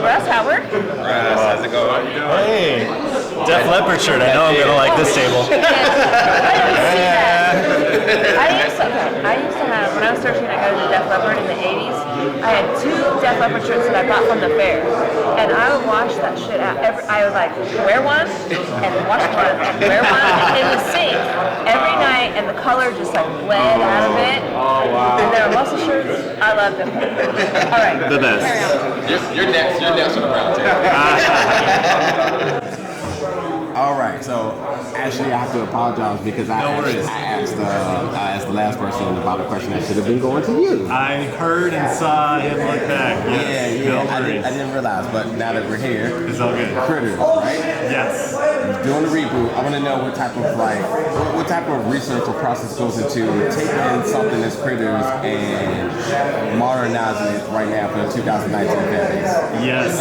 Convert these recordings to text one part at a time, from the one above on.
Russ Howard. Russ, how's it going? Hey, Def Leppard shirt. I know I'm gonna like this table. I used to have, when I was 13, I got into Def Leppard in the 80s. I had 2 Def Leppard shirts that I bought from the fair. And I would wash that shit out. I would like wear one and wash one and wear one in the sink every night, and the color just like bled out of it. Oh, wow. And there were muscle shirts. I love them. All right. The best. You're next. You're next on the round table. All right, so actually I have to apologize because I asked the last person about a question that should have been going to you. I heard and saw him look back. Yes. Yeah. I didn't realize, but now that we're here, it's all good. Critters, right? Yes. Doing the reboot, I want to know what type of research or process goes into taking something that's Critters and modernizing it right now for the 2019 fan base. Yes.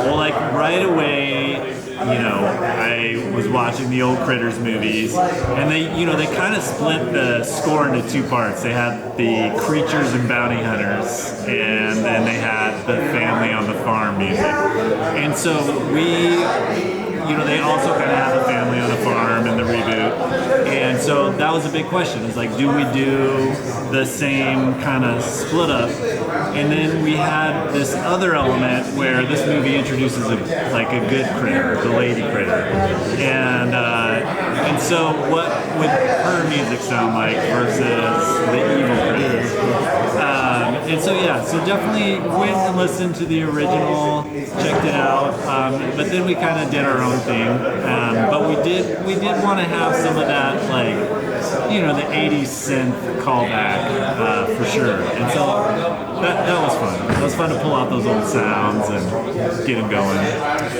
Well, like right away, I was watching the old Critters movies, and they kind of split the score into 2 parts. They had the creatures and bounty hunters, and then they had the family on the farm music. And so they also kind of have the family on the farm in the reboot. And so that was a big question. It's like, do we do the same kind of split up? And then we had this other element where this movie introduces a good critter, the lady critter. And so what would her music sound like versus the evil critter? So definitely went and listened to the original, checked it out, but then we kind of did our own thing. But we did want to have some of that, the 80s synth callback for sure. And so that was fun. It was fun to pull out those old sounds and get them going.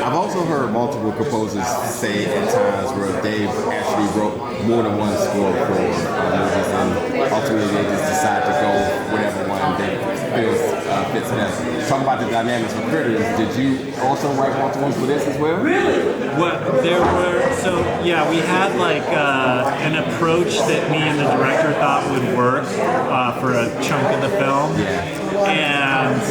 I've also heard multiple composers say at times where they've actually wrote more than one score for movies, and ultimately they just decide to go whatever one they feel fits them. Talking about the dynamics of Critters, did you also write multiple ones for this as well? Really? We had an approach that me and the director thought would work for a chunk of the film. Yeah. And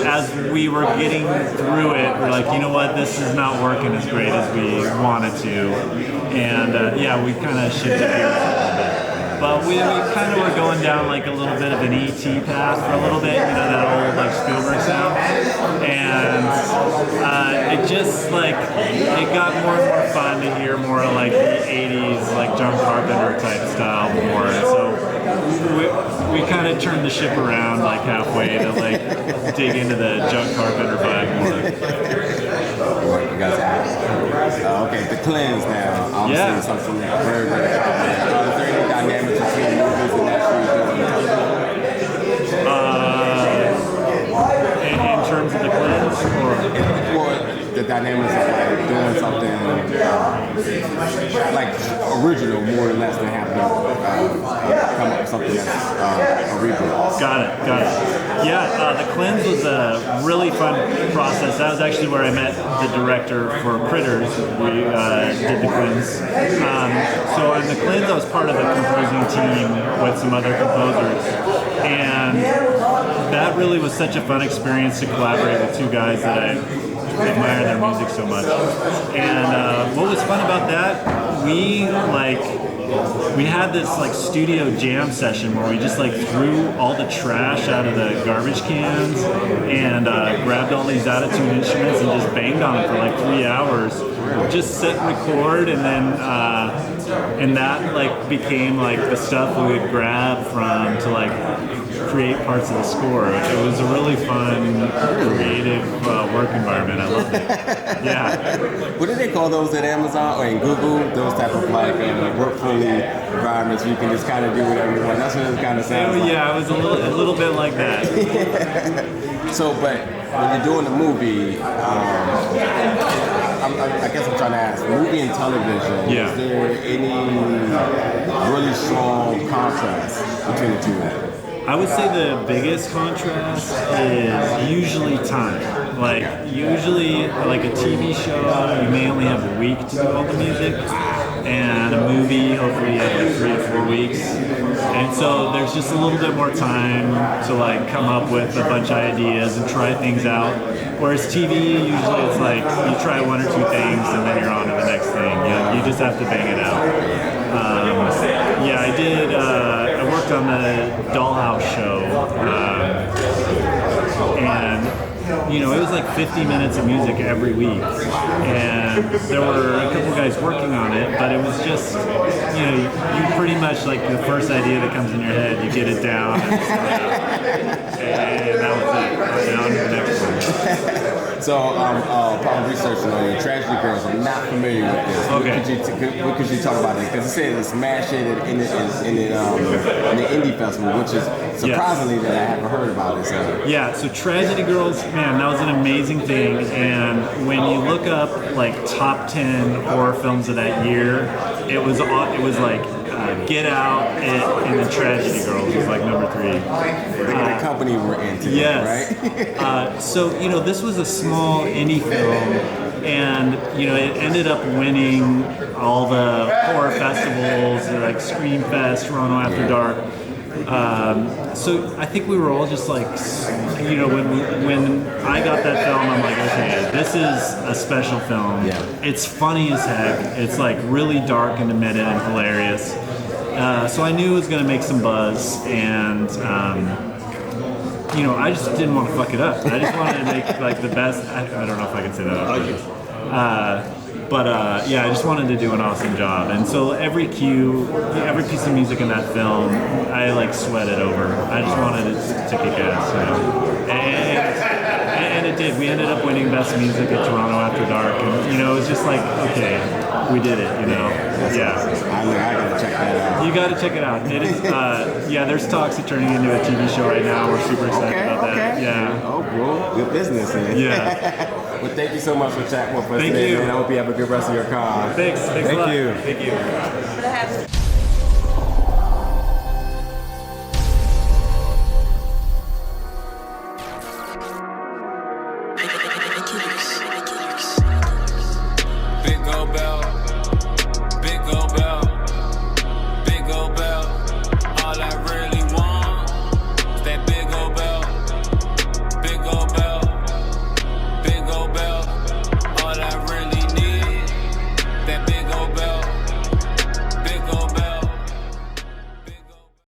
as we were getting through it, we're like, you know what, this is not working as great as we wanted to. And we kind of shifted gears a little bit. But we kind of were going down a little bit of an E.T. path for a little bit, that old Spielberg sound. And it just it got more and more fun to hear more of the 80s, John Carpenter type style more. And so we kind of turned the ship around halfway to dig into the John Carpenter vibe more. You guys okay, the cleanse now. Obviously, something very, very common. Is there any dynamics between movies and actually in terms of the cleanse, or the dynamics of doing something original more or less than having to come up with something that's a reboot. Got it. Yeah, the cleanse was a really fun process. That was actually where I met the director for Critters. We did the cleanse. So on the cleanse, I was part of a composing team with some other composers, and that really was such a fun experience to collaborate with 2 guys that I admire their music so much. And what was fun about that, we had this studio jam session where we just threw all the trash out of the garbage cans and grabbed all these out-of-tune instruments and just banged on them for 3 hours. Just sit and record, and then and that became the stuff we would grab from to create parts of the score. It was a really fun, creative work environment. I loved it. Yeah. What do they call those at Amazon or in Google? Those type of work-friendly environments where you can just kind of do whatever you want. That's what it kind of sounds like. Yeah, it was a little bit like that. So, but when you're doing a movie, I guess I'm trying to ask, movie and television, is there any really strong contrast between the two? I would say the biggest contrast is usually time. Usually, a TV show, you may only have a week to do all the music. and a movie, hopefully every 3 to 4 weeks. And so there's just a little bit more time to like come up with a bunch of ideas and try things out. Whereas TV, usually it's like you try 1 or 2 things and then you're on to the next thing. You just have to bang it out. Yeah, I did. I worked on the Dollhouse show, and it was like 50 minutes of music every week, and there were a couple guys working on it, but it was just, you pretty much like the first idea that comes in your head, you get it down, and that was it. On to the next one. So, upon researching on your Tragedy Girls, I'm not familiar with this. Okay. What could you talk about it? Because it said it's smashed it in the indie festival, which is surprisingly that I haven't heard about it. So. Yeah, so Tragedy Girls, man, that was an amazing thing. And when you look up like top 10 horror films of that year, it was like Get Out and the Tragedy Girls was like number 3. The company we're in today, yes. right? So this was a small indie film, and it ended up winning all the horror festivals, like Scream Fest, Toronto After Dark. So I think we were all just like, when I got that film, I'm like, okay, this is a special film. Yeah. It's funny as heck. It's like really dark and admitted and hilarious. So I knew it was going to make some buzz, and I just didn't want to fuck it up. I just wanted to make like the best. I don't know if I can say that. I just wanted to do an awesome job, and so every piece of music in that film, I like sweated over. I just wanted it to kick ass, and it did. We ended up winning Best Music at Toronto After Dark, and it was just like, okay, we did it, Yeah. I gotta check that out. You gotta check it out. It is, there's talks of turning into a TV show right now. We're super excited about that. Yeah. Oh, bro, good business, man. Yeah. Well, thank you so much for chatting with us Thank today, you. man. I hope you have a good rest of your car. Thanks a lot. you. Thank you.